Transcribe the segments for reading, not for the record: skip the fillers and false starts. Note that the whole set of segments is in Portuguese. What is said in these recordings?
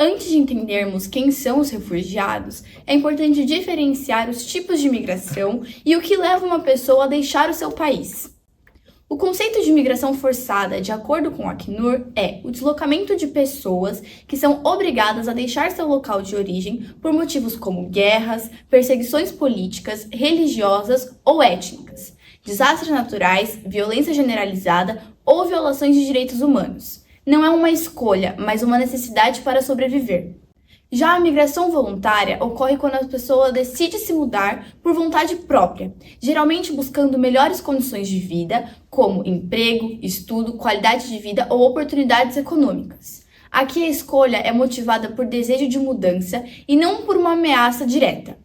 Antes de entendermos quem são os refugiados, é importante diferenciar os tipos de imigração e o que leva uma pessoa a deixar o seu país. O conceito de imigração forçada, de acordo com o Acnur, é o deslocamento de pessoas que são obrigadas a deixar seu local de origem por motivos como guerras, perseguições políticas, religiosas ou étnicas, desastres naturais, violência generalizada ou violações de direitos humanos. Não é uma escolha, mas uma necessidade para sobreviver. Já a migração voluntária ocorre quando a pessoa decide se mudar por vontade própria, geralmente buscando melhores condições de vida, como emprego, estudo, qualidade de vida ou oportunidades econômicas. Aqui a escolha é motivada por desejo de mudança e não por uma ameaça direta.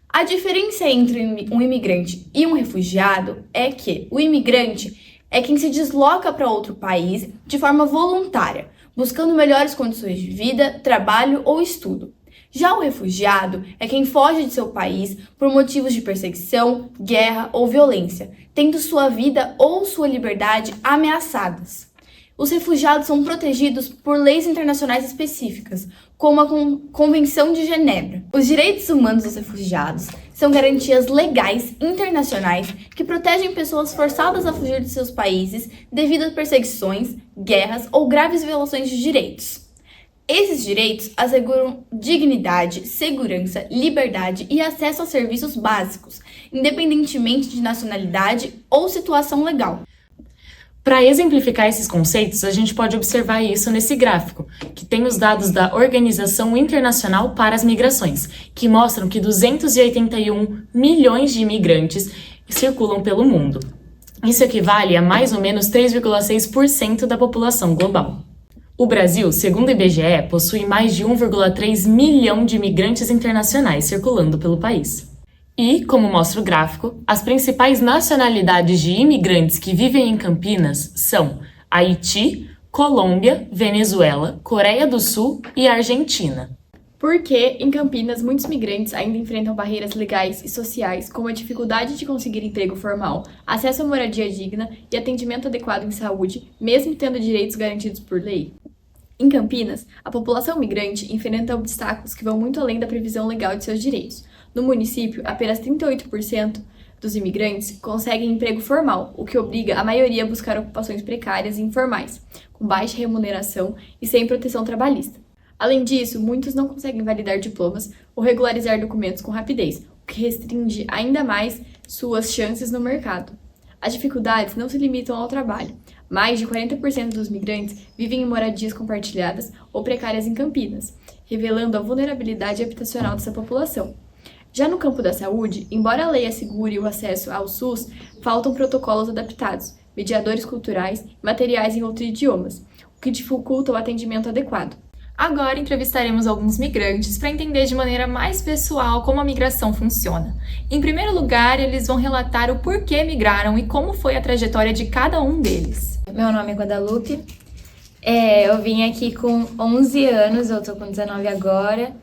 A diferença entre um imigrante e um refugiado é que o imigrante é quem se desloca para outro país de forma voluntária, buscando melhores condições de vida, trabalho ou estudo. Já o refugiado é quem foge de seu país por motivos de perseguição, guerra ou violência, tendo sua vida ou sua liberdade ameaçadas. Os refugiados são protegidos por leis internacionais específicas, como a Convenção de Genebra. Os direitos humanos dos refugiados são garantias legais internacionais que protegem pessoas forçadas a fugir de seus países devido a perseguições, guerras ou graves violações de direitos. Esses direitos asseguram dignidade, segurança, liberdade e acesso a serviços básicos, independentemente de nacionalidade ou situação legal. Para exemplificar esses conceitos, a gente pode observar isso nesse gráfico, que tem os dados da Organização Internacional para as Migrações, que mostram que 281 milhões de imigrantes circulam pelo mundo. Isso equivale a mais ou menos 3,6% da população global. O Brasil, segundo o IBGE, possui mais de 1,3 milhão de imigrantes internacionais circulando pelo país. E, como mostra o gráfico, as principais nacionalidades de imigrantes que vivem em Campinas são Haiti, Colômbia, Venezuela, Coreia do Sul e Argentina. Porque, em Campinas, muitos migrantes ainda enfrentam barreiras legais e sociais, como a dificuldade de conseguir emprego formal, acesso à moradia digna e atendimento adequado em saúde, mesmo tendo direitos garantidos por lei. Em Campinas, a população migrante enfrenta obstáculos que vão muito além da previsão legal de seus direitos. No município, apenas 38% dos imigrantes conseguem emprego formal, o que obriga a maioria a buscar ocupações precárias e informais, com baixa remuneração e sem proteção trabalhista. Além disso, muitos não conseguem validar diplomas ou regularizar documentos com rapidez, o que restringe ainda mais suas chances no mercado. As dificuldades não se limitam ao trabalho. Mais de 40% dos migrantes vivem em moradias compartilhadas ou precárias em Campinas, revelando a vulnerabilidade habitacional dessa população. Já no campo da saúde, embora a lei assegure o acesso ao SUS, faltam protocolos adaptados, mediadores culturais e materiais em outros idiomas, o que dificulta o atendimento adequado. Agora entrevistaremos alguns migrantes para entender de maneira mais pessoal como a migração funciona. Em primeiro lugar, eles vão relatar o porquê migraram e como foi a trajetória de cada um deles. Meu nome é Guadalupe, eu vim aqui com 11 anos, eu tô com 19 agora.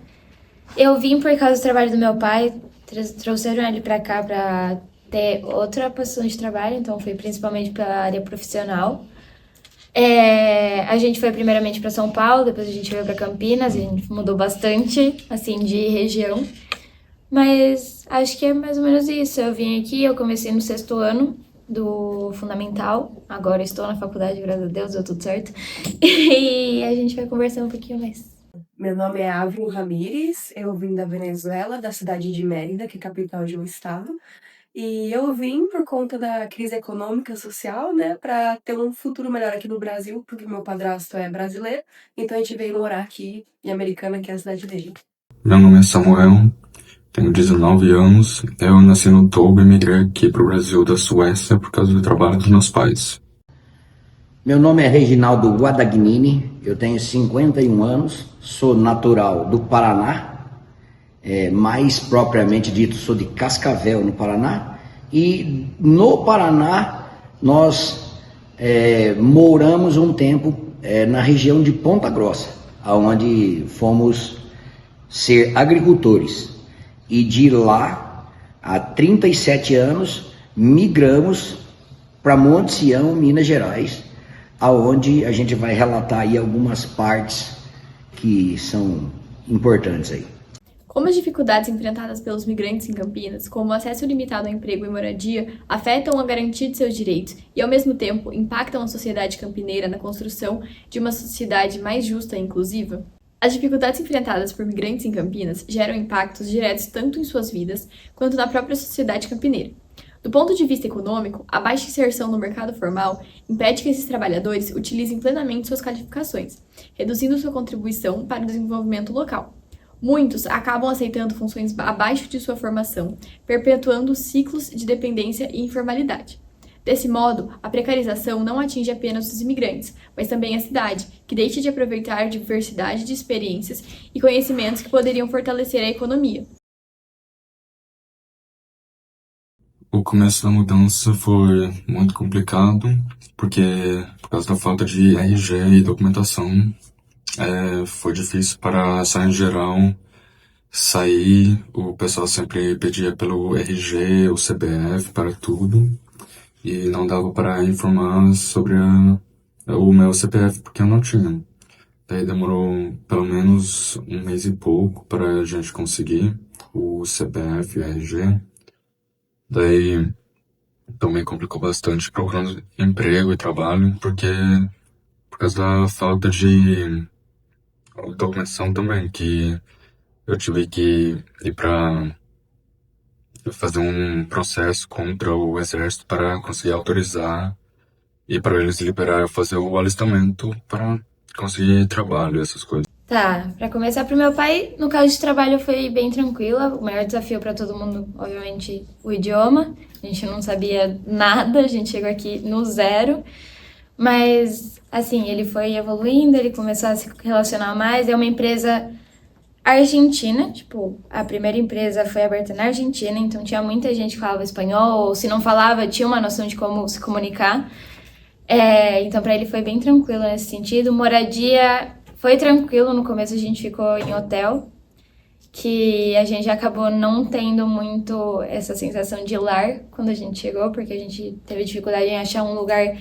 Eu vim por causa do trabalho do meu pai, trouxeram ele pra cá pra ter outra posição de trabalho, então foi principalmente pela área profissional. A gente foi primeiramente para São Paulo, depois a gente veio para Campinas, a gente mudou bastante, assim, de região. Mas acho que é mais ou menos isso. Eu vim aqui, eu comecei no 6º ano do Fundamental, agora estou na faculdade, graças a Deus, deu tudo certo. E a gente vai conversar um pouquinho mais. Meu nome é Ávila Ramírez, eu vim da Venezuela, da cidade de Mérida, que é a capital de um estado. E eu vim por conta da crise econômica e social, né, para ter um futuro melhor aqui no Brasil, porque meu padrasto é brasileiro, então a gente veio morar aqui em Americana, que é a cidade dele. Meu nome é Samuel, tenho 19 anos, eu nasci no Togo e migrei aqui para o Brasil da Suécia por causa do trabalho dos meus pais. Meu nome é Reginaldo Guadagnini, eu tenho 51 anos, sou natural do Paraná, mais propriamente dito, sou de Cascavel, no Paraná, e no Paraná nós moramos um tempo na região de Ponta Grossa, onde fomos ser agricultores, e de lá, há 37 anos, migramos para Monte Sião, Minas Gerais, aonde a gente vai relatar aí algumas partes que são importantes aí. Como as dificuldades enfrentadas pelos migrantes em Campinas, como o acesso limitado ao emprego e moradia, afetam a garantia de seus direitos e, ao mesmo tempo, impactam a sociedade campineira na construção de uma sociedade mais justa e inclusiva? As dificuldades enfrentadas por migrantes em Campinas geram impactos diretos tanto em suas vidas quanto na própria sociedade campineira. Do ponto de vista econômico, a baixa inserção no mercado formal impede que esses trabalhadores utilizem plenamente suas qualificações, reduzindo sua contribuição para o desenvolvimento local. Muitos acabam aceitando funções abaixo de sua formação, perpetuando ciclos de dependência e informalidade. Desse modo, a precarização não atinge apenas os imigrantes, mas também a cidade, que deixa de aproveitar a diversidade de experiências e conhecimentos que poderiam fortalecer a economia. O começo da mudança foi muito complicado, porque por causa da falta de RG e documentação, foi difícil para sair em geral. Sair, o pessoal sempre pedia pelo RG, o CPF para tudo, e não dava para informar sobre o meu CPF, porque eu não tinha. Daí demorou pelo menos 1 mês e pouco para a gente conseguir o CPF e o RG. Daí também complicou bastante procurando emprego e trabalho, porque por causa da falta de documentação também, que eu tive que ir para fazer um processo contra o exército para conseguir autorizar e para eles liberar eu fazer o alistamento para conseguir trabalho, essas coisas. Tá, pra começar, pro meu pai, no caso de trabalho foi bem tranquila. O maior desafio pra todo mundo, obviamente, o idioma. A gente não sabia nada, a gente chegou aqui no zero. Mas, assim, ele foi evoluindo, ele começou a se relacionar mais. É uma empresa argentina, tipo, a primeira empresa foi aberta na Argentina, então tinha muita gente que falava espanhol, ou se não falava, tinha uma noção de como se comunicar. Então, pra ele foi bem tranquilo nesse sentido. Moradia foi tranquilo, no começo a gente ficou em hotel, que a gente acabou não tendo muito essa sensação de lar quando a gente chegou, porque a gente teve dificuldade em achar um lugar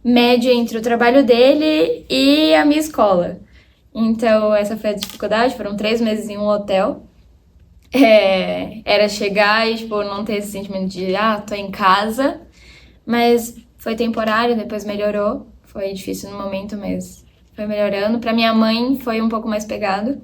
médio entre o trabalho dele e a minha escola. Então, essa foi a dificuldade, foram 3 meses em um hotel. Era chegar e, tipo, não ter esse sentimento de, tô em casa, mas foi temporário, depois melhorou. Foi difícil no momento, mas foi melhorando. Pra minha mãe foi um pouco mais pegado,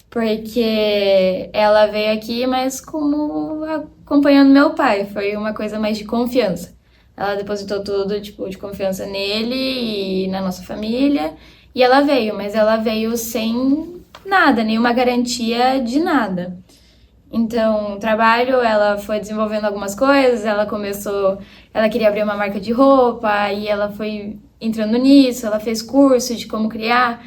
porque ela veio aqui, mas como acompanhando meu pai, foi uma coisa mais de confiança. Ela depositou tudo, tipo, de confiança nele e na nossa família, e ela veio, mas ela veio sem nada, nenhuma garantia de nada. Então, o trabalho, ela foi desenvolvendo algumas coisas, ela queria abrir uma marca de roupa, e ela foi entrando nisso, ela fez curso de como criar,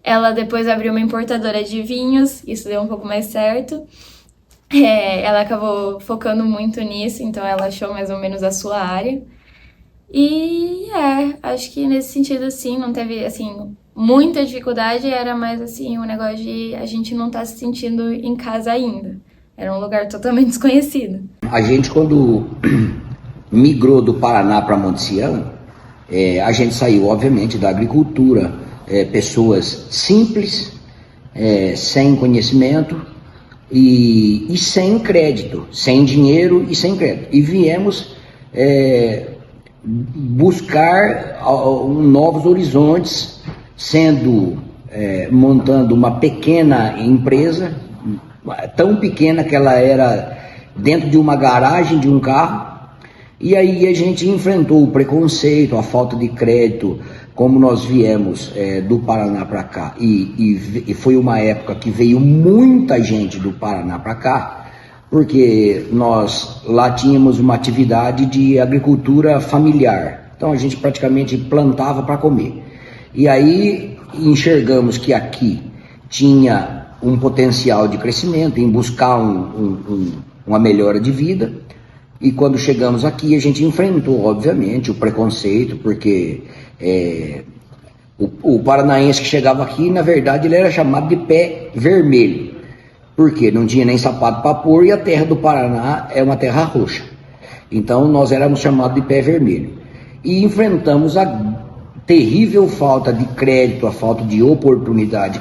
ela depois abriu uma importadora de vinhos, isso deu um pouco mais certo. Ela acabou focando muito nisso, então ela achou mais ou menos a sua área. E acho que nesse sentido, assim, não teve, assim, muita dificuldade, era mais, assim, um negócio de a gente não tá se sentindo em casa ainda. Era um lugar totalmente desconhecido. A gente, quando migrou do Paraná para Monte Sião, a gente saiu, obviamente, da agricultura, pessoas simples, sem conhecimento e sem crédito, sem dinheiro e sem crédito. E viemos buscar novos horizontes, montando uma pequena empresa, tão pequena que ela era dentro de uma garagem de um carro. E aí a gente enfrentou o preconceito, a falta de crédito, como nós viemos do Paraná para cá, e foi uma época que veio muita gente do Paraná para cá, porque nós lá tínhamos uma atividade de agricultura familiar, então a gente praticamente plantava para comer. E aí enxergamos que aqui tinha um potencial de crescimento, em buscar uma melhora de vida. E quando chegamos aqui, a gente enfrentou, obviamente, o preconceito, porque o paranaense que chegava aqui, na verdade, ele era chamado de pé vermelho, porque não tinha nem sapato para pôr, e a terra do Paraná é uma terra roxa. Então, nós éramos chamados de pé vermelho. E enfrentamos terrível falta de crédito, a falta de oportunidade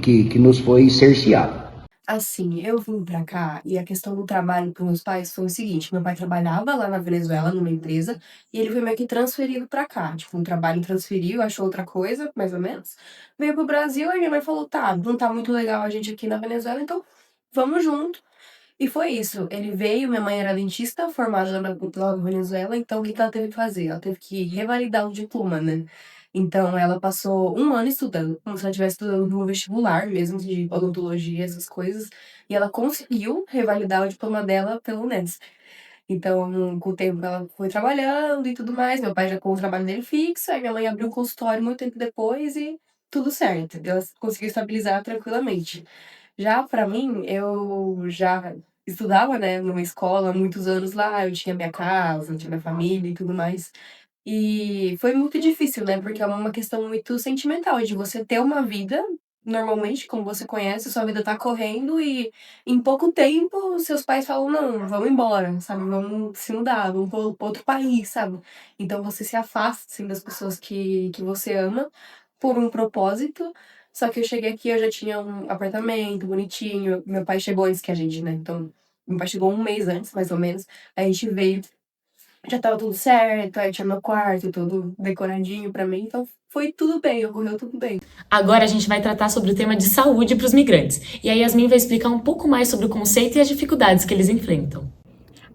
que nos foi cerceada. Assim, eu vim pra cá e a questão do trabalho para meus pais foi o seguinte: meu pai trabalhava lá na Venezuela, numa empresa, e ele foi meio que transferido pra cá. Tipo, um trabalho transferiu, achou outra coisa, mais ou menos. Veio pro Brasil e minha mãe falou: tá, não tá muito legal a gente aqui na Venezuela, então vamos junto. E foi isso. Ele veio, minha mãe era dentista, formada lá na Venezuela, então o que que ela teve que fazer? Ela teve que revalidar o diploma, né? Então ela passou um ano estudando, como se ela estivesse estudando no vestibular mesmo, de odontologia, essas coisas, e ela conseguiu revalidar o diploma dela pelo Unesp. Então, com o tempo, ela foi trabalhando e tudo mais. Meu pai já com o trabalho dele fixo, aí minha mãe abriu um consultório muito tempo depois e tudo certo. Ela conseguiu estabilizar tranquilamente. Já pra mim, eu já estudava, né, numa escola há muitos anos lá, eu tinha minha casa, eu tinha minha família e tudo mais. E foi muito difícil, né, porque é uma questão muito sentimental, de você ter uma vida, normalmente, como você conhece, sua vida tá correndo e em pouco tempo seus pais falam: "Não, vamos embora", sabe, "Vamos se mudar, vamos pra outro país", sabe. Então você se afasta, assim, das pessoas que você ama, por um propósito. Só que eu cheguei aqui, eu já tinha um apartamento bonitinho, meu pai chegou antes que a gente, né, então, meu pai chegou um mês antes, mais ou menos, aí a gente veio, já estava tudo certo, aí tinha meu quarto todo decoradinho pra mim, então foi tudo bem, ocorreu tudo bem. Agora a gente vai tratar sobre o tema de saúde para os migrantes. E a Yasmin vai explicar um pouco mais sobre o conceito e as dificuldades que eles enfrentam.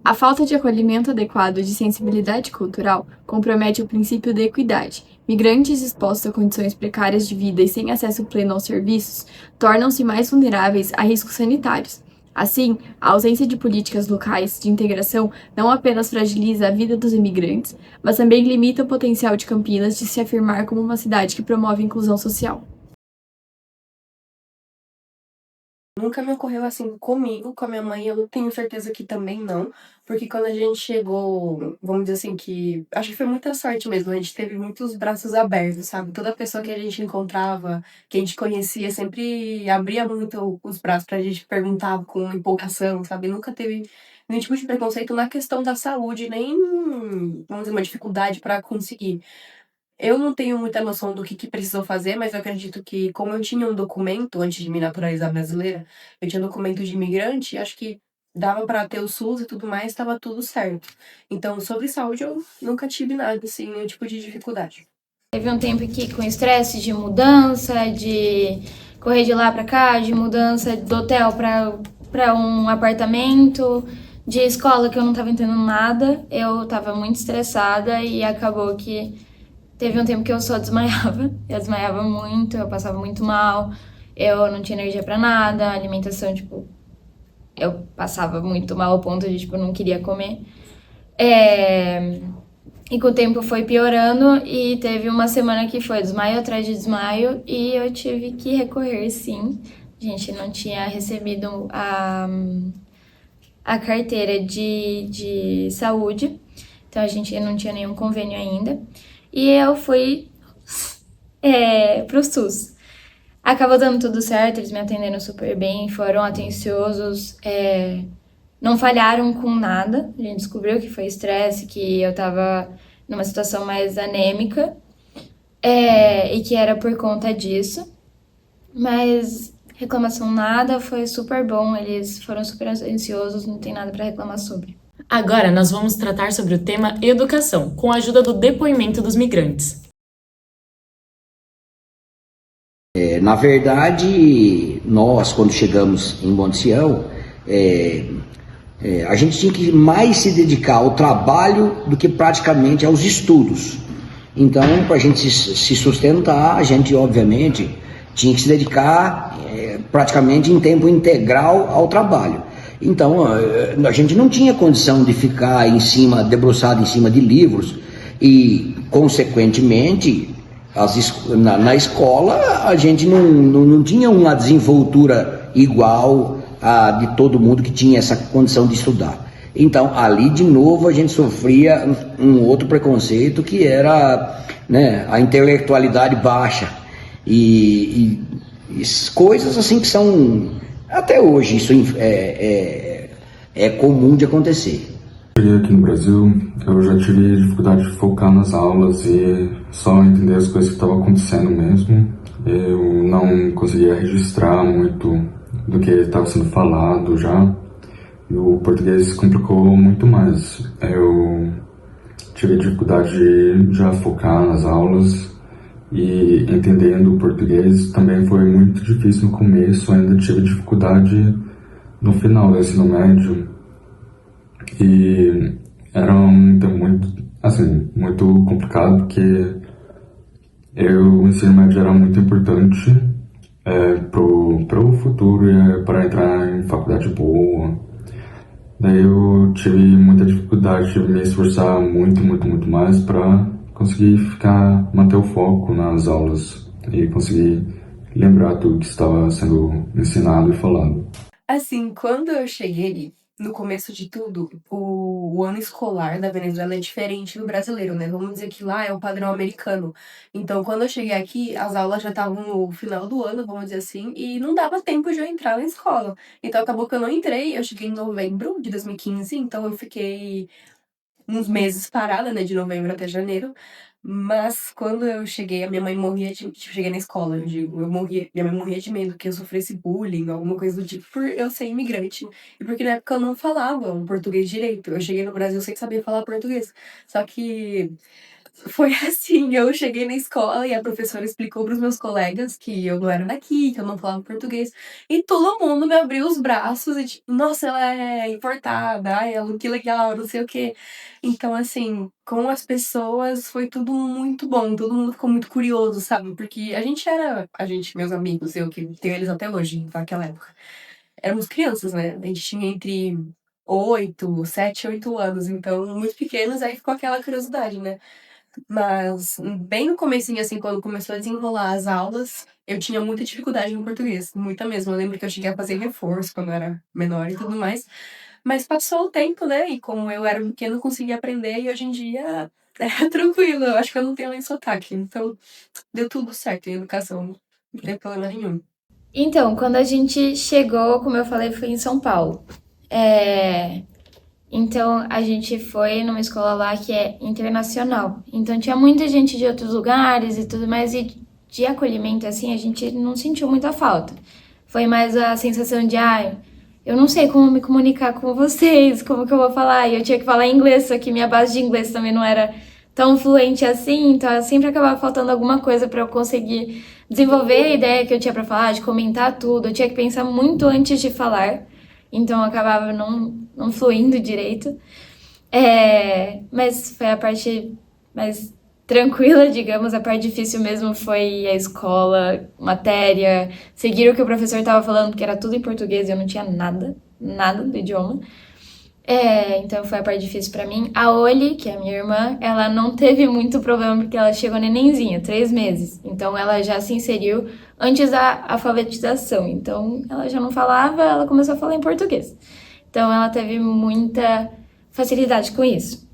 A falta de acolhimento adequado de sensibilidade cultural compromete o princípio da equidade. Migrantes expostos a condições precárias de vida e sem acesso pleno aos serviços tornam-se mais vulneráveis a riscos sanitários. Assim, a ausência de políticas locais de integração não apenas fragiliza a vida dos imigrantes, mas também limita o potencial de Campinas de se afirmar como uma cidade que promove a inclusão social. Nunca me ocorreu assim comigo, com a minha mãe, eu tenho certeza que também não, porque quando a gente chegou, vamos dizer assim, que acho que foi muita sorte mesmo, a gente teve muitos braços abertos, sabe? Toda pessoa que a gente encontrava, que a gente conhecia, sempre abria muito os braços pra gente perguntar com empolgação, sabe? Nunca teve nenhum tipo de preconceito na questão da saúde, nem, vamos dizer, uma dificuldade pra conseguir. Eu não tenho muita noção do que precisou fazer, mas eu acredito que, como eu tinha um documento antes de me naturalizar brasileira, eu tinha documento de imigrante, acho que dava pra ter o SUS e tudo mais, estava tudo certo. Então, sobre saúde, eu nunca tive nada, assim, nenhum tipo de dificuldade. Teve um tempo que com estresse de mudança, de correr de lá pra cá, de mudança do hotel pra um apartamento, de escola que eu não tava entendendo nada, eu tava muito estressada e acabou que teve um tempo que eu só desmaiava. Eu desmaiava muito, eu passava muito mal, eu não tinha energia pra nada, a alimentação, tipo, eu passava muito mal ao ponto de, tipo, eu não queria comer. E com o tempo foi piorando e teve uma semana que foi desmaio atrás de desmaio e eu tive que recorrer, sim. A gente não tinha recebido a carteira de saúde, então a gente não tinha nenhum convênio ainda. E eu fui pro SUS. Acabou dando tudo certo, eles me atenderam super bem, foram atenciosos, não falharam com nada. A gente descobriu que foi estresse, que eu tava numa situação mais anêmica, e que era por conta disso. Mas reclamação nada, foi super bom, eles foram super atenciosos, não tem nada pra reclamar sobre. Agora nós vamos tratar sobre o tema educação, com a ajuda do depoimento dos migrantes. Na verdade, nós, quando chegamos em Monte Sião, a gente tinha que mais se dedicar ao trabalho do que praticamente aos estudos. Então, para a gente se sustentar, a gente, obviamente, tinha que se dedicar praticamente em tempo integral ao trabalho. Então, a gente não tinha condição de ficar debruçado em cima de livros e, consequentemente, na escola a gente não tinha uma desenvoltura igual a de todo mundo que tinha essa condição de estudar. Então, ali, de novo, a gente sofria um outro preconceito que era, né, a intelectualidade baixa e coisas assim que são... Até hoje isso é comum de acontecer. Cheguei aqui no Brasil, eu já tive dificuldade de focar nas aulas e só entender as coisas que estavam acontecendo mesmo. Eu não conseguia registrar muito do que estava sendo falado já. E o português complicou muito mais. Eu tive dificuldade de já focar nas aulas e entendendo o português também foi muito difícil no começo. Ainda tive dificuldade no final do ensino médio. E era um tempo muito complicado, porque o ensino médio era muito importante pro futuro e para entrar em faculdade boa. Daí eu tive muita dificuldade de me esforçar muito mais para conseguir manter o foco nas aulas e conseguir lembrar tudo que estava sendo ensinado e falado. Assim, quando eu cheguei, no começo de tudo, o ano escolar da Venezuela é diferente do brasileiro, né? Vamos dizer que lá é o padrão americano. Então, quando eu cheguei aqui, as aulas já estavam no final do ano, vamos dizer assim, e não dava tempo de eu entrar na escola. Então, acabou que eu não entrei, eu cheguei em novembro de 2015, então eu fiquei uns meses parada, né, de novembro até janeiro. Mas quando eu cheguei, a minha mãe morria de... Cheguei na escola, eu digo, minha mãe morria de medo que eu sofresse bullying, alguma coisa do tipo, por eu ser imigrante. E porque na época eu não falava o português direito. Eu cheguei no Brasil sem saber falar português. Só que foi assim, eu cheguei na escola e a professora explicou para os meus colegas que eu não era daqui, que eu não falava português. E todo mundo me abriu os braços e tipo, nossa, ela é importada, ai, ela, que legal, não sei o quê. Então, assim, com as pessoas foi tudo muito bom, todo mundo ficou muito curioso, sabe? Porque a gente, meus amigos, eu que tenho eles até hoje, naquela época, éramos crianças, né? A gente tinha entre 7, 8 anos, então muito pequenos, aí ficou aquela curiosidade, né? Mas bem no comecinho, assim, quando começou a desenrolar as aulas, eu tinha muita dificuldade no português, muita mesmo. Eu lembro que eu cheguei a fazer reforço quando eu era menor e tudo mais. Mas passou o tempo, né? E como eu era pequeno, eu consegui aprender e hoje em dia é tranquilo. Eu acho que eu não tenho nem sotaque. Então, deu tudo certo em educação. Não tem problema nenhum. Então, quando a gente chegou, como eu falei, foi em São Paulo. Então, a gente foi numa escola lá que é internacional. Então, tinha muita gente de outros lugares e tudo mais. E de acolhimento, assim, a gente não sentiu muita falta. Foi mais a sensação de, eu não sei como me comunicar com vocês, como que eu vou falar. E eu tinha que falar inglês, só que minha base de inglês também não era tão fluente assim. Então, sempre acabava faltando alguma coisa para eu conseguir desenvolver a ideia que eu tinha para falar, de comentar tudo. Eu tinha que pensar muito antes de falar. Então, eu acabava não fluindo direito. Mas foi a parte mais tranquila, digamos. A parte difícil mesmo foi a escola, matéria, seguir o que o professor estava falando, porque era tudo em português e eu não tinha nada do idioma. Então foi a parte difícil pra mim. A Oli, que é a minha irmã, ela não teve muito problema porque ela chegou nenenzinha, 3 meses. Então ela já se inseriu antes da alfabetização. Então ela já não falava, ela começou a falar em português. Então ela teve muita facilidade com isso.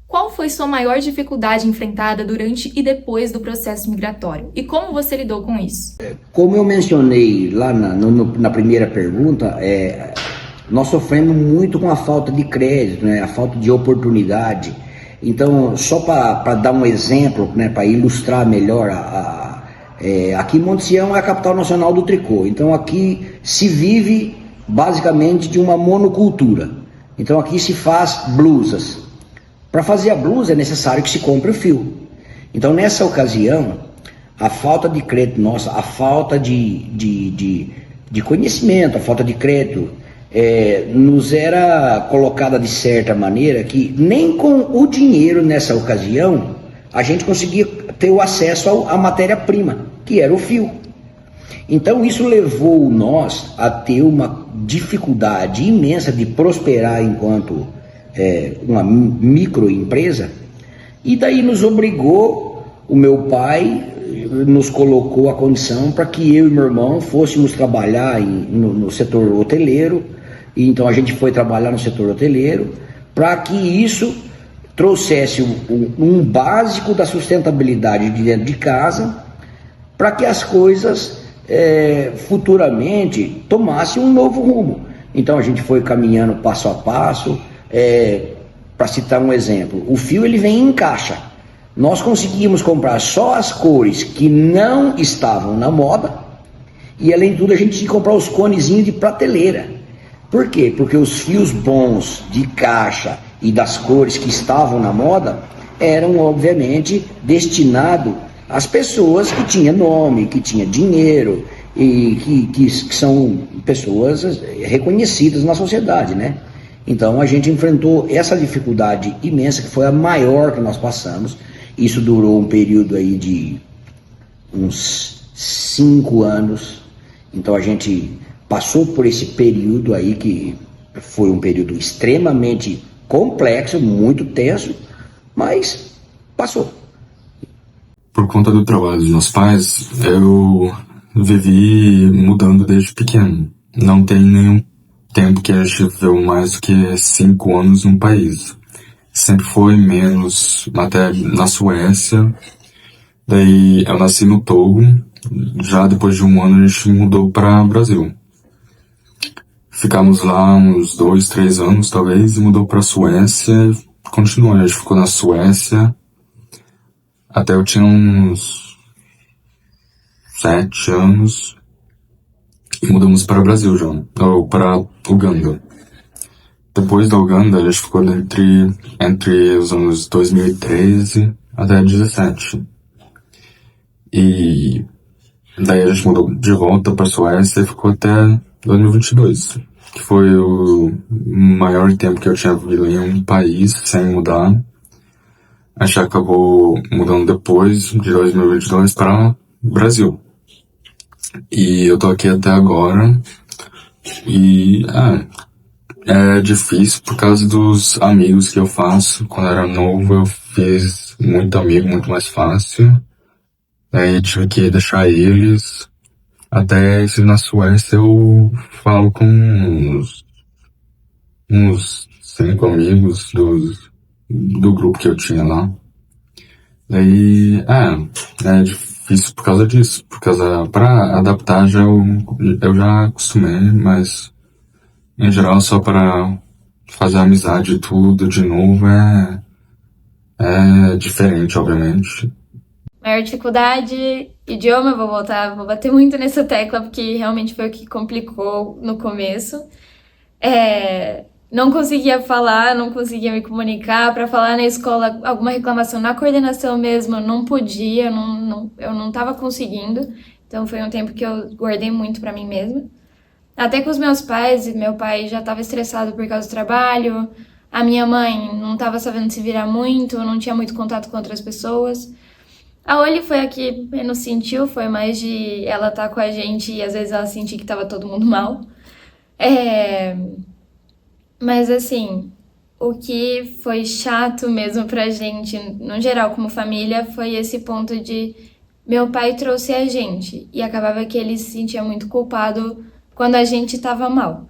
Qual foi sua maior dificuldade enfrentada durante e depois do processo migratório? E como você lidou com isso? Como eu mencionei lá na primeira pergunta, nós sofremos muito com a falta de crédito, né, a falta de oportunidade. Então, só para dar um exemplo, né, para ilustrar melhor, aqui Monte Sião é a capital nacional do tricô. Então, aqui se vive basicamente de uma monocultura. Então, aqui se faz blusas. Para fazer a blusa é necessário que se compre o fio. Então, nessa ocasião, a falta de crédito nossa, a falta de conhecimento, a falta de crédito, nos era colocada de certa maneira que nem com o dinheiro nessa ocasião a gente conseguia ter o acesso à matéria-prima, que era o fio. Então isso levou nós a ter uma dificuldade imensa de prosperar enquanto uma microempresa, e daí nos obrigou, o meu pai nos colocou a condição para que eu e meu irmão fôssemos trabalhar no setor hoteleiro. E então a gente foi trabalhar no setor hoteleiro para que isso trouxesse um básico da sustentabilidade de dentro de casa, para que as coisas futuramente tomassem um novo rumo. Então a gente foi caminhando passo a passo, para citar um exemplo, o fio ele vem em caixa. Nós conseguimos comprar só as cores que não estavam na moda e, além de tudo, a gente tinha que comprar os conezinhos de prateleira. Por quê? Porque os fios bons de caixa e das cores que estavam na moda eram, obviamente, destinados às pessoas que tinham nome, que tinham dinheiro e que são pessoas reconhecidas na sociedade, né? Então a gente enfrentou essa dificuldade imensa, que foi a maior que nós passamos. Isso durou um período aí de uns 5 anos. Então a gente passou por esse período aí, que foi um período extremamente complexo, muito tenso, mas passou. Por conta do trabalho dos meus pais, eu vivi mudando desde pequeno. Não tem nenhum tempo que a gente viveu mais do que 5 anos num país. Sempre foi menos, até na Suécia. Daí eu nasci no Togo. Já depois de 1 ano a gente mudou para Brasil. Ficamos lá uns 2, 3 anos talvez e mudou para Suécia. Continuou, a gente ficou na Suécia até eu tinha uns 7 anos e mudamos para o Brasil já, ou para Uganda. Depois da Uganda, a gente ficou entre os anos 2013 até 2017. E daí a gente mudou de volta para a Suécia e ficou até 2022, que foi o maior tempo que eu tinha vivido em um país sem mudar. A gente acabou mudando depois de 2022 para Brasil. E eu tô aqui até agora. E é difícil por causa dos amigos que eu faço. Quando eu era novo eu fiz muito amigo, muito mais fácil. Daí tive que deixar eles. Até esse na Suécia eu falo com uns 5 amigos do grupo que eu tinha lá. Daí, é difícil por causa disso. Pra adaptar eu já acostumei, mas em geral só para fazer amizade e tudo de novo é diferente, obviamente. Maior dificuldade, idioma, eu vou bater muito nessa tecla, porque realmente foi o que complicou no começo. Não conseguia falar, não conseguia me comunicar. Para falar na escola, alguma reclamação na coordenação mesmo, eu não podia, eu não estava conseguindo. Então foi um tempo que eu guardei muito para mim mesma. Até com os meus pais, meu pai já estava estressado por causa do trabalho, a minha mãe não estava sabendo se virar muito, não tinha muito contato com outras pessoas. A Oli foi a que menos sentiu, foi mais de ela estar com a gente e às vezes ela sentir que estava todo mundo mal. Mas assim, o que foi chato mesmo pra gente, no geral, como família, foi esse ponto de meu pai trouxe a gente e acabava que ele se sentia muito culpado quando a gente tava mal.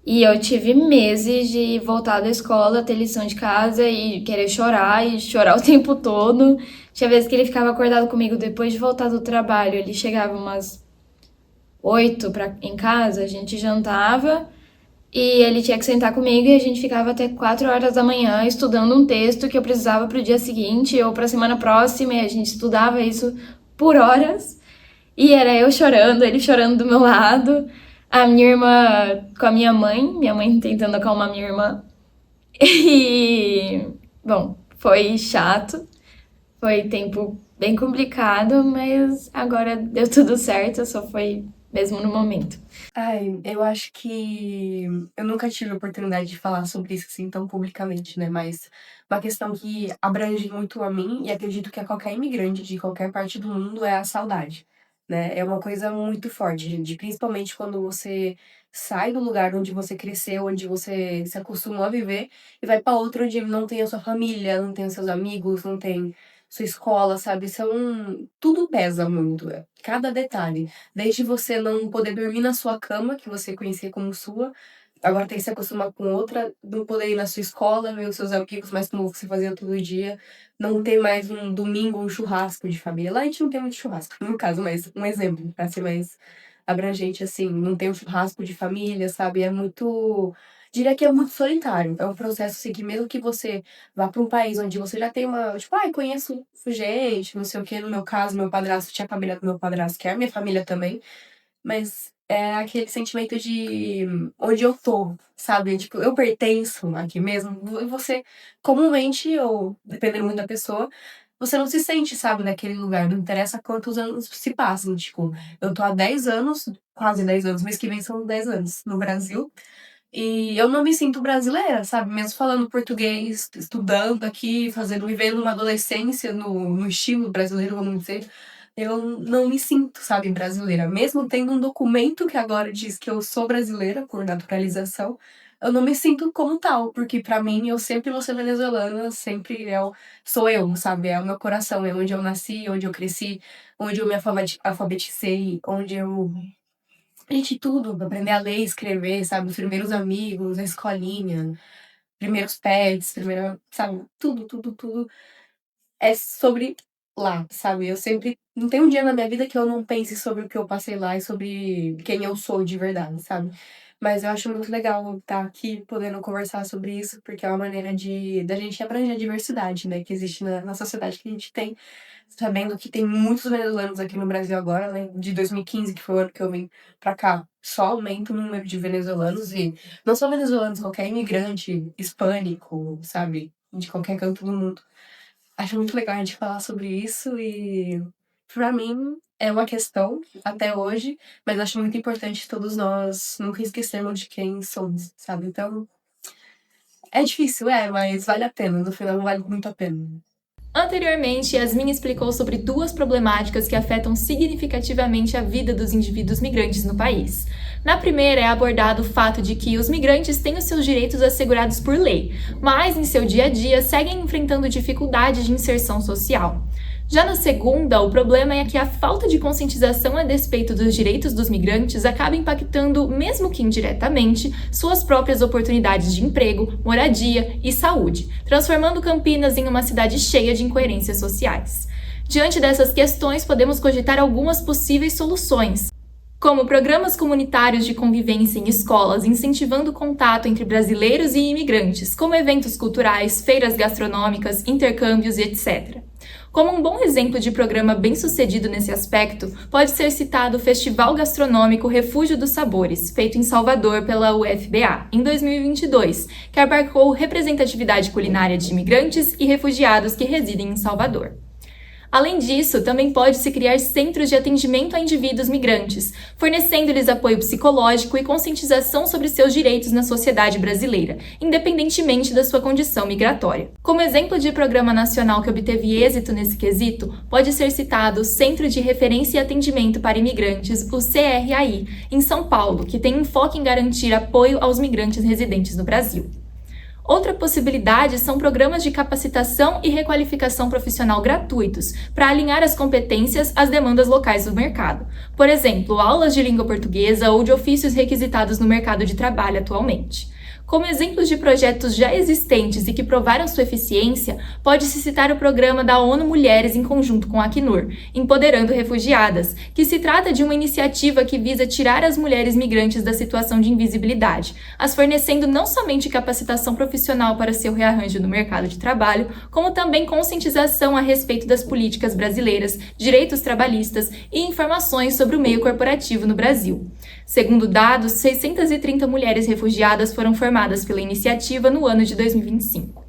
E eu tive meses de voltar da escola, ter lição de casa e querer chorar e chorar o tempo todo. Tinha vezes que ele ficava acordado comigo depois de voltar do trabalho. Ele chegava umas 8 em casa, a gente jantava e ele tinha que sentar comigo e a gente ficava até 4 horas da manhã estudando um texto que eu precisava pro dia seguinte ou pra semana próxima, e a gente estudava isso por horas. E era eu chorando, ele chorando do meu lado, a minha irmã com a minha mãe tentando acalmar minha irmã. E, bom, foi chato, foi tempo bem complicado, mas agora deu tudo certo, só foi mesmo no momento. Eu acho que eu nunca tive a oportunidade de falar sobre isso assim tão publicamente, né? Mas uma questão que abrange muito a mim e acredito que a qualquer imigrante de qualquer parte do mundo é a saudade, né? É uma coisa muito forte, gente, principalmente quando você sai do lugar onde você cresceu, onde você se acostumou a viver e vai para outro onde não tem a sua família, não tem os seus amigos, não tem sua escola, sabe? Tudo pesa muito, cada detalhe. Desde você não poder dormir na sua cama, que você conhecia como sua, agora tem que se acostumar com outra, não poder ir na sua escola, ver os seus amigos, mas como você fazia todo dia, não ter mais um domingo, um churrasco de família. Lá a gente não tem muito churrasco, no caso, mas um exemplo, pra ser mais abrangente, assim, não tem um churrasco de família, sabe? É muito diria que é muito solitário. É um processo assim, que mesmo que você vá para um país onde você já tem uma, tipo, conheço gente, não sei o quê. No meu caso, meu padrasto tinha a família do meu padrasto, que é a minha família também. Mas é aquele sentimento de onde eu tô, sabe? Tipo, eu pertenço aqui mesmo. E você, comumente, ou dependendo muito da pessoa, você não se sente, sabe, naquele lugar. Não interessa quantos anos se passam. Tipo, eu tô há 10 anos, quase 10 anos, mês que vem são 10 anos no Brasil. E eu não me sinto brasileira, sabe? Mesmo falando português, estudando aqui, vivendo uma adolescência no estilo brasileiro, vamos dizer, eu não me sinto, sabe, brasileira. Mesmo tendo um documento que agora diz que eu sou brasileira por naturalização, eu não me sinto como tal, porque pra mim eu sempre vou ser venezuelana, sempre sou eu, sabe? É o meu coração, é onde eu nasci, onde eu cresci, onde eu me alfabetizei, onde eu gente, tudo, aprender a ler, escrever, sabe? Os primeiros amigos, a escolinha, primeiros pets, sabe? Tudo, tudo, tudo é sobre lá, sabe? Eu sempre. Não tem um dia na minha vida que eu não pense sobre o que eu passei lá e sobre quem eu sou de verdade, sabe? Mas eu acho muito legal estar aqui podendo conversar sobre isso, porque é uma maneira da gente abranger a diversidade, né? Que existe na sociedade que a gente tem. Sabendo que tem muitos venezuelanos aqui no Brasil agora, né? De 2015, que foi o ano que eu vim pra cá, só aumenta o número de venezuelanos e não só venezuelanos, qualquer imigrante hispânico, sabe? De qualquer canto do mundo. Acho muito legal a gente falar sobre isso e pra mim é uma questão até hoje, mas acho muito importante todos nós nunca esquecermos de quem somos, sabe? Então, é difícil, mas vale a pena, no final vale muito a pena. Anteriormente, Yasmin explicou sobre duas problemáticas que afetam significativamente a vida dos indivíduos migrantes no país. Na primeira é abordado o fato de que os migrantes têm os seus direitos assegurados por lei, mas em seu dia a dia seguem enfrentando dificuldades de inserção social. Já na segunda, o problema é que a falta de conscientização a despeito dos direitos dos migrantes acaba impactando, mesmo que indiretamente, suas próprias oportunidades de emprego, moradia e saúde, transformando Campinas em uma cidade cheia de incoerências sociais. Diante dessas questões, podemos cogitar algumas possíveis soluções, como programas comunitários de convivência em escolas, incentivando o contato entre brasileiros e imigrantes, como eventos culturais, feiras gastronômicas, intercâmbios e etc. Como um bom exemplo de programa bem-sucedido nesse aspecto, pode ser citado o Festival Gastronômico Refúgio dos Sabores, feito em Salvador pela UFBA, em 2022, que abarcou representatividade culinária de imigrantes e refugiados que residem em Salvador. Além disso, também pode-se criar centros de atendimento a indivíduos migrantes, fornecendo-lhes apoio psicológico e conscientização sobre seus direitos na sociedade brasileira, independentemente da sua condição migratória. Como exemplo de programa nacional que obteve êxito nesse quesito, pode ser citado o Centro de Referência e Atendimento para Imigrantes, o CRAI, em São Paulo, que tem enfoque em garantir apoio aos migrantes residentes no Brasil. Outra possibilidade são programas de capacitação e requalificação profissional gratuitos, para alinhar as competências às demandas locais do mercado. Por exemplo, aulas de língua portuguesa ou de ofícios requisitados no mercado de trabalho atualmente. Como exemplos de projetos já existentes e que provaram sua eficiência, pode-se citar o programa da ONU Mulheres em conjunto com a Acnur, Empoderando Refugiadas, que se trata de uma iniciativa que visa tirar as mulheres migrantes da situação de invisibilidade, as fornecendo não somente capacitação profissional para seu rearranjo no mercado de trabalho, como também conscientização a respeito das políticas brasileiras, direitos trabalhistas e informações sobre o meio corporativo no Brasil. Segundo dados, 630 mulheres refugiadas foram formadas pela iniciativa no ano de 2025.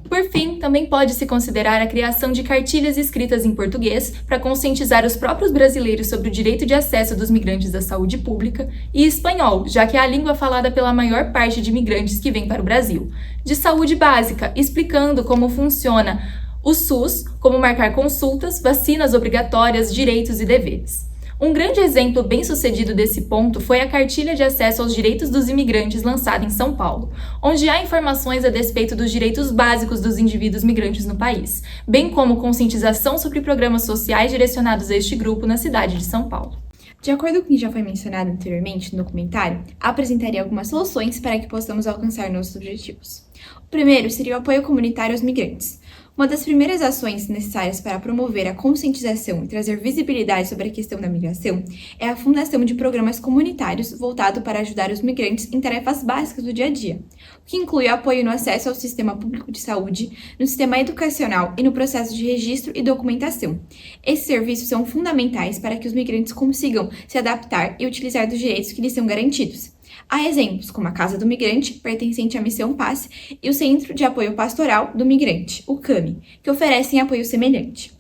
Por fim, também pode-se considerar a criação de cartilhas escritas em português para conscientizar os próprios brasileiros sobre o direito de acesso dos migrantes à saúde pública e espanhol, já que é a língua falada pela maior parte de imigrantes que vêm para o Brasil. De saúde básica, explicando como funciona o SUS, como marcar consultas, vacinas obrigatórias, direitos e deveres. Um grande exemplo bem-sucedido desse ponto foi a Cartilha de Acesso aos Direitos dos Imigrantes lançada em São Paulo, onde há informações a despeito dos direitos básicos dos indivíduos migrantes no país, bem como conscientização sobre programas sociais direcionados a este grupo na cidade de São Paulo. De acordo com o que já foi mencionado anteriormente no documentário, apresentaria algumas soluções para que possamos alcançar nossos objetivos. O primeiro seria o apoio comunitário aos migrantes. Uma das primeiras ações necessárias para promover a conscientização e trazer visibilidade sobre a questão da migração é a fundação de programas comunitários voltados para ajudar os migrantes em tarefas básicas do dia a dia, o que inclui apoio no acesso ao sistema público de saúde, no sistema educacional e no processo de registro e documentação. Esses serviços são fundamentais para que os migrantes consigam se adaptar e utilizar dos direitos que lhes são garantidos. Há exemplos como a Casa do Migrante, pertencente à Missão Paz, e o Centro de Apoio Pastoral do Migrante, o CAMI, que oferecem apoio semelhante.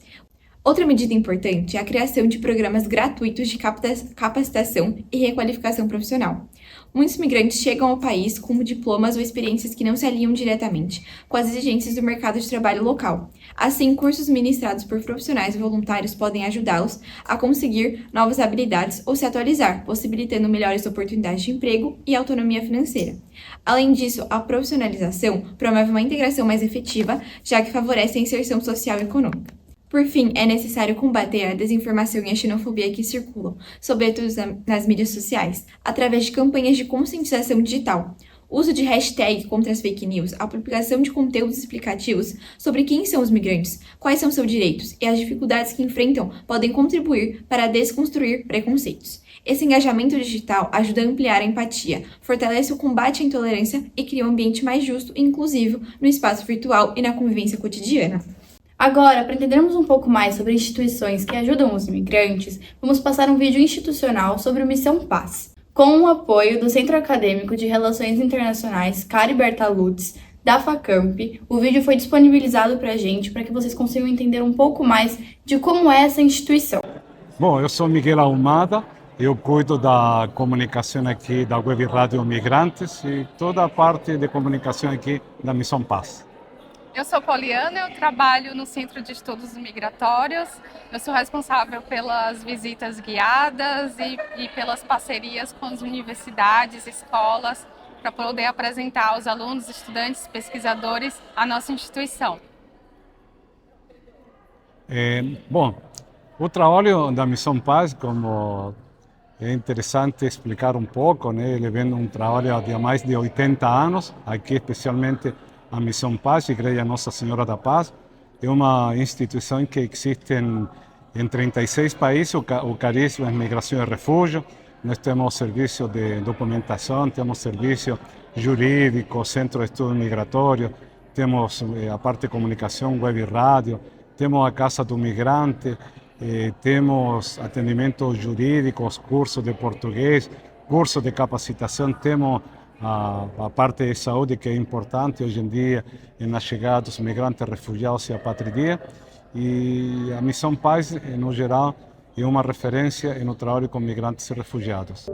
Outra medida importante é a criação de programas gratuitos de capacitação e requalificação profissional. Muitos migrantes chegam ao país com diplomas ou experiências que não se alinham diretamente com as exigências do mercado de trabalho local. Assim, cursos ministrados por profissionais voluntários podem ajudá-los a conseguir novas habilidades ou se atualizar, possibilitando melhores oportunidades de emprego e autonomia financeira. Além disso, a profissionalização promove uma integração mais efetiva, já que favorece a inserção social e econômica. Por fim, é necessário combater a desinformação e a xenofobia que circulam, sobretudo nas mídias sociais, através de campanhas de conscientização digital. O uso de hashtag contra as fake news, a publicação de conteúdos explicativos sobre quem são os migrantes, quais são seus direitos e as dificuldades que enfrentam podem contribuir para desconstruir preconceitos. Esse engajamento digital ajuda a ampliar a empatia, fortalece o combate à intolerância e cria um ambiente mais justo e inclusivo no espaço virtual e na convivência cotidiana. Agora, para entendermos um pouco mais sobre instituições que ajudam os imigrantes, vamos passar um vídeo institucional sobre o Missão Paz, com o apoio do Centro Acadêmico de Relações Internacionais Cari Bertalutz, da FACAMP. O vídeo foi disponibilizado para a gente, para que vocês consigam entender um pouco mais de como é essa instituição. Bom, eu sou Miguel Ahumada, eu cuido da comunicação aqui da Web Rádio Migrantes e toda a parte de comunicação aqui da Missão Paz. Eu sou Poliana, eu trabalho no Centro de Estudos Migratórios. Eu sou responsável pelas visitas guiadas e pelas parcerias com as universidades, escolas, para poder apresentar aos alunos, estudantes, pesquisadores a nossa instituição. Bom, o trabalho da Missão Paz, como é interessante explicar um pouco, né? Ele vem um trabalho de mais de 80 anos, aqui especialmente a Missão Paz, Igreja Nossa Senhora da Paz, é uma instituição que existe em 36 países, o carisma é migração e refúgio. Nós temos serviço de documentação, temos serviço jurídico, centro de estudo migratório, temos a parte de comunicação, web e rádio, temos a Casa do Migrante, temos atendimento jurídico, cursos de português, cursos de capacitação, temos a parte de saúde que é importante hoje em dia na chegada dos migrantes, refugiados e apátridas. E a Missão Paz, no geral, é uma referência no trabalho com migrantes e refugiados.